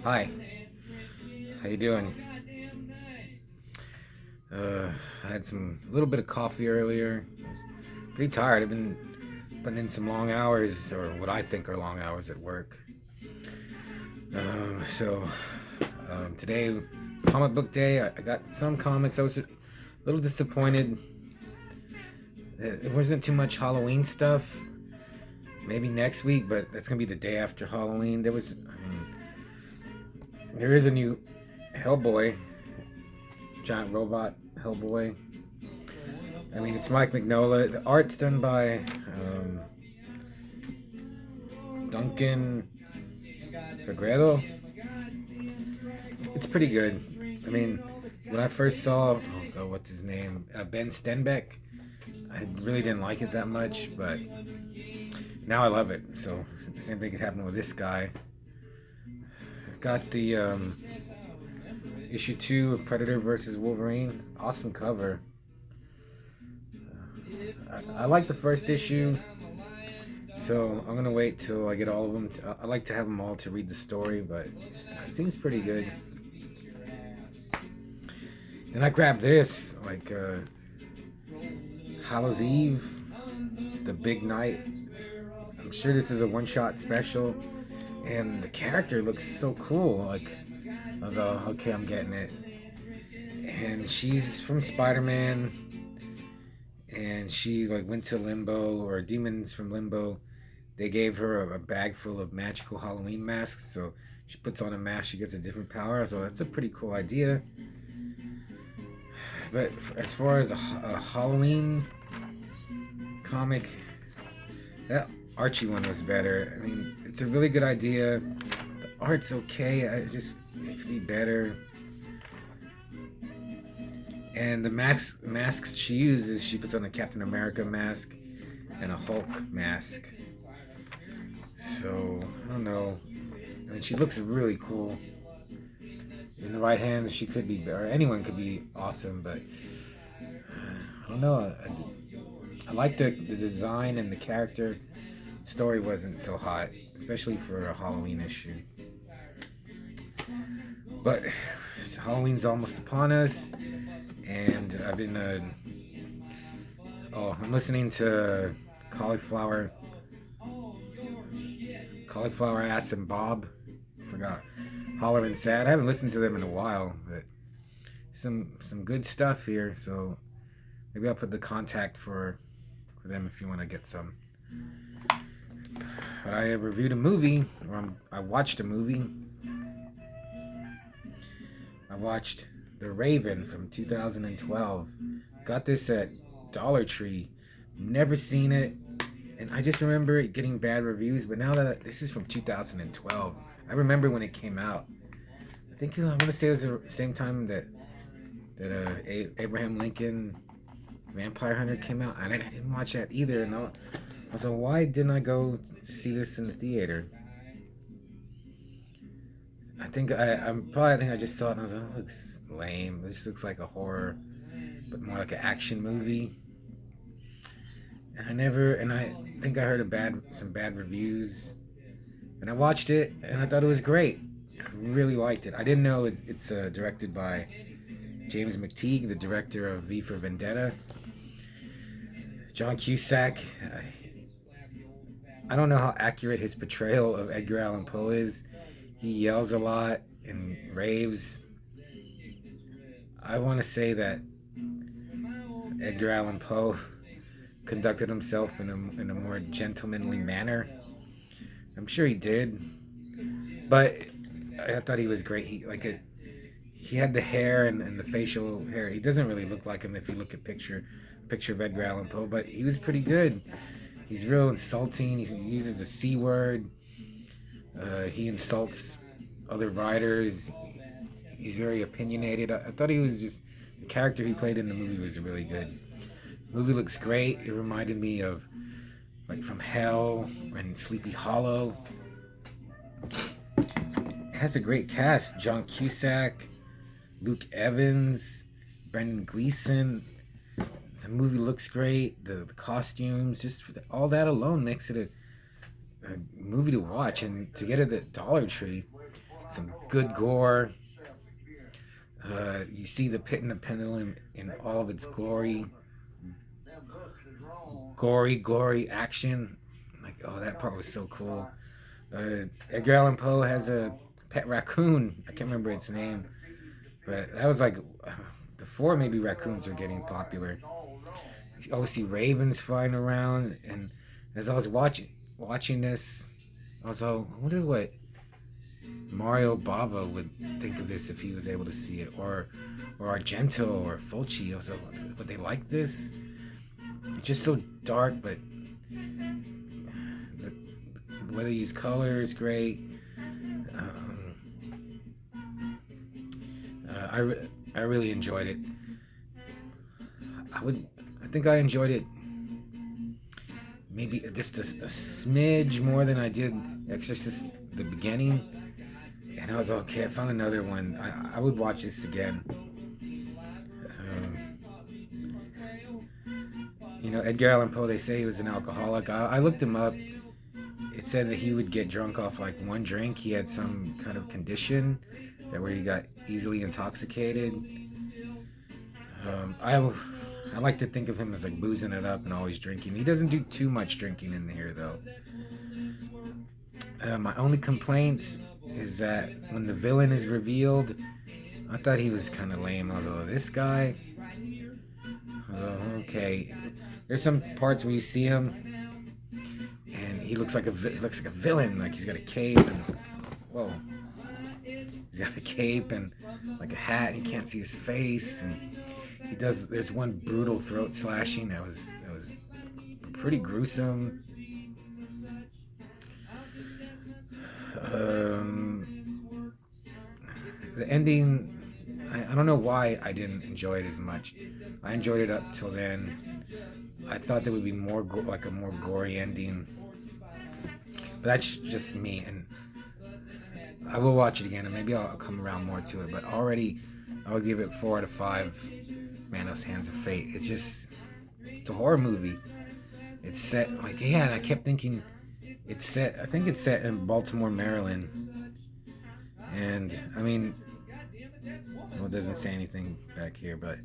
Hi, how you doing? I had a little bit of coffee earlier. I was pretty tired. I've been putting in some long hours, or what I think are long hours at work. Today, comic book day. I got some comics. I was a little disappointed. It wasn't too much Halloween stuff. Maybe next week, but that's gonna be the day after Halloween. There is a new Hellboy, giant robot Hellboy. It's Mike Mignola. The art's done by Duncan Fegredo. It's pretty good. I mean, when I first saw, oh god, what's his name? Ben Stenbeck. I really didn't like it that much, but now I love it. So the same thing could happen with this guy. Got the issue 2 of Predator versus Wolverine. Awesome cover. I like the first issue, so I'm gonna wait till I get all of them. I like to have them all to read the story, but it seems pretty good. Then I grabbed this, Hallows Eve, the big night. I'm sure this is a one-shot special, and the character looks so cool. I was like, okay, I'm getting it. And she's from Spider-Man, and she's like went to Limbo, or demons from Limbo. They gave her a bag full of magical Halloween masks, so she puts on a mask, she gets a different power. So that's a pretty cool idea. But as far as a Halloween comic, that Archie one was better. It's a really good idea. The art's okay. It could be better. And the masks she uses, she puts on a Captain America mask and a Hulk mask. So I don't know. She looks really cool. In the right hands, she could be, or anyone could be awesome. But I don't know. I like the design and the character. Story wasn't so hot, especially for a Halloween issue. But Halloween's almost upon us, and I'm listening to Cauliflower, Cauliflower Ass and Bob. I forgot. Holler and Sad. I haven't listened to them in a while, but some good stuff here. So maybe I'll put the contact for them if you want to get some. But I reviewed a movie, I watched a movie. I watched The Raven from 2012. Got this at Dollar Tree. Never seen it, and I just remember it getting bad reviews. But now that this is from 2012, I remember when it came out. I think I want to say it was the same time that Abraham Lincoln Vampire Hunter came out. And I didn't watch that either. And I was like, why didn't I go see this in the theater? I think I just saw it and I was like, oh, it looks lame. This looks like a horror, but more like an action movie. And I think I heard some bad reviews, and I watched it and I thought it was great. I really liked it. I didn't know it's directed by James McTeague, the director of V for Vendetta. John Cusack. I don't know how accurate his portrayal of Edgar Allan Poe is. He yells a lot and raves. I want to say that Edgar Allan Poe conducted himself in a more gentlemanly manner. I'm sure he did, but I thought he was great. He had the hair and the facial hair. He doesn't really look like him if you look at picture of Edgar Allan Poe, but he was pretty good. He's real insulting. He uses the C word. He insults other writers. He's very opinionated. I thought he was just the character he played in the movie was really good. The movie looks great. It reminded me of like From Hell and Sleepy Hollow. It has a great cast: John Cusack, Luke Evans, Brendan Gleeson. The movie looks great. The costumes, just all that alone makes it a movie to watch, and to get it at Dollar Tree. some good gore. You see the Pit and the Pendulum in all of its glory action. Like, oh, that part was so cool. Edgar Allan Poe has a pet raccoon. I can't remember its name, but that was like before maybe raccoons were getting popular. You always see ravens flying around, and as I was watching this, I wonder what Mario Bava would think of this if he was able to see it, or Argento or Fulci. I was like, would they like this? It's just so dark, but the, the way they use color is great. Um, I really enjoyed it. I think I enjoyed it maybe just a smidge more than I did Exorcist the beginning. And I was like, okay. I found another one. I would watch this again. Um, Edgar Allan Poe. They say he was an alcoholic. I looked him up. It said that he would get drunk off like one drink. He had some kind of condition that where he got easily intoxicated. I like to think of him as like boozing it up and always drinking. He doesn't do too much drinking in here though. My only complaint is that when the villain is revealed, I thought he was kind of lame. I was like, this guy. I was like, okay. There's some parts where you see him, and he looks like a villain. Like he's got a cape and whoa, he's got a cape and like a hat. And you can't see his face, and he does. There's one brutal throat slashing that was pretty gruesome. The ending, I don't know why I didn't enjoy it as much. I enjoyed it up till then. I thought there would be like a more gory ending, but that's just me. And I will watch it again, and maybe I'll come around more to it. But already, I would give it 4 out of 5. Manos Hands of Fate. It's a horror movie. It's set like yeah, and I kept thinking it's set. I think it's set in Baltimore, Maryland. And I mean, well, it doesn't say anything back here, but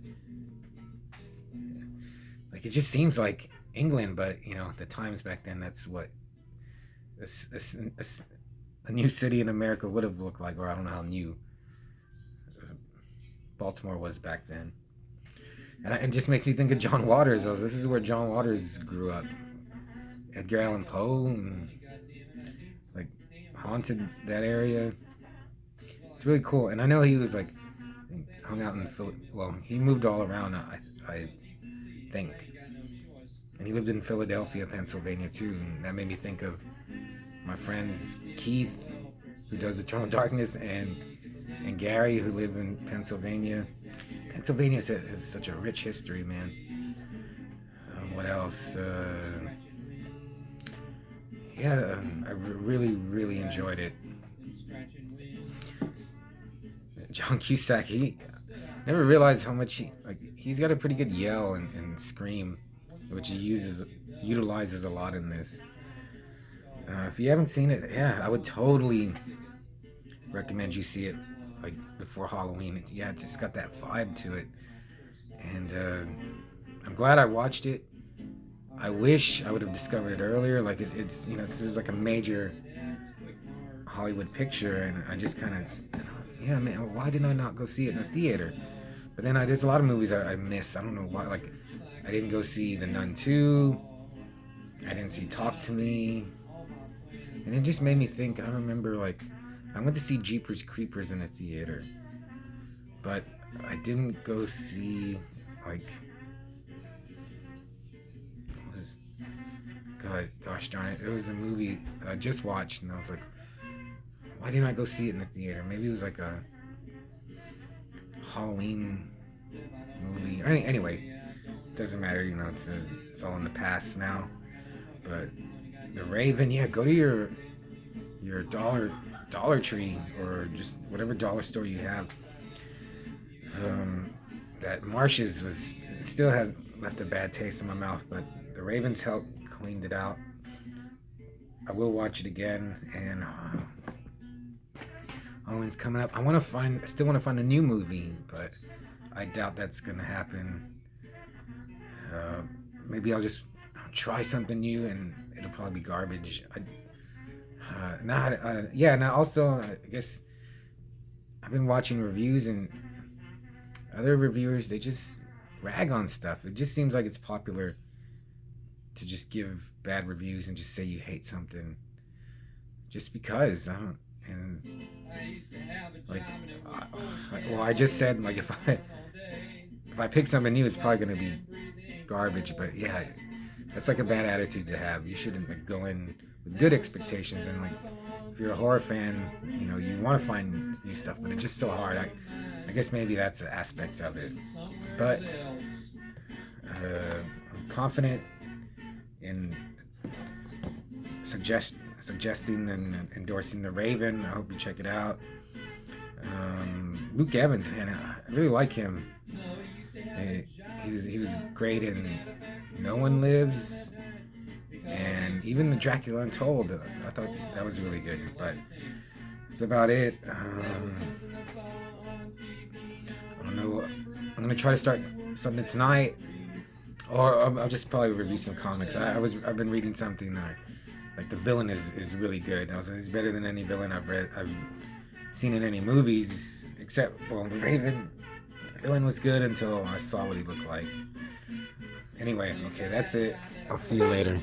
like it just seems like England. But the times back then, that's what a new city in America would have looked like, or I don't know how new Baltimore was back then. And it just makes me think of John Waters. This is where John Waters grew up. Edgar Allan Poe, and like haunted that area. It's really cool. And I know he was like hung out in well, he moved all around. I think, and he lived in Philadelphia, Pennsylvania too. And that made me think of my friends Keith, who does Eternal Darkness, and Gary, who live in Pennsylvania. Pennsylvania has such a rich history, man. What else? I really, really enjoyed it. John Cusack, he never realized how much he's got a pretty good yell and scream, which he utilizes a lot in this. If you haven't seen it, yeah, I would totally recommend you see it like before Halloween. It just got that vibe to it, and I'm glad I watched it. I wish I would have discovered it earlier. Like it's this is like a major Hollywood picture, and I just kind of yeah, man, why did I not go see it in a theater? But then there's a lot of movies I miss. I don't know why. Like I didn't go see The Nun 2. I didn't see Talk to Me, and it just made me think. I remember like I went to see Jeepers Creepers in a theater, but I didn't go see like gosh darn it. It was a movie I just watched, and I was like, why didn't I go see it in the theater? Maybe it was like a Halloween movie. Anyway, it doesn't matter. It's all in the past now. But The Raven, yeah, go to your Dollar Tree or just whatever dollar store you have. That Marsh's still has left a bad taste in my mouth, but The Raven's help cleaned it out. I will watch it again, and Owen's coming up. I still want to find a new movie, but I doubt that's gonna happen. Uh, Maybe I'll try something new, and it'll probably be garbage. Yeah. Now also, I guess I've been watching reviews, and other reviewers, they just rag on stuff. It just seems like it's popular to just give bad reviews and just say you hate something just because. I don't. And like, well, I just said, like, if I pick something new, it's probably gonna be garbage. But yeah, that's like a bad attitude to have. You shouldn't, like, go in with good expectations. And, like, if you're a horror fan, you want to find new stuff, but it's just so hard. I guess maybe that's an aspect of it. But I'm confident in suggesting and endorsing The Raven. I hope you check it out. Luke Evans, man, I really like him. He was great in No One Lives, and even the Dracula Untold. I thought that was really good. But that's about it. I don't know. I'm gonna try to start something tonight, or I'll just probably review some comics. I've been reading something. Like, the villain is really good. He's better than any villain I've seen in any movies, except, well, the Raven. The villain was good until I saw what he looked like. Anyway, okay, that's it. I'll see you later.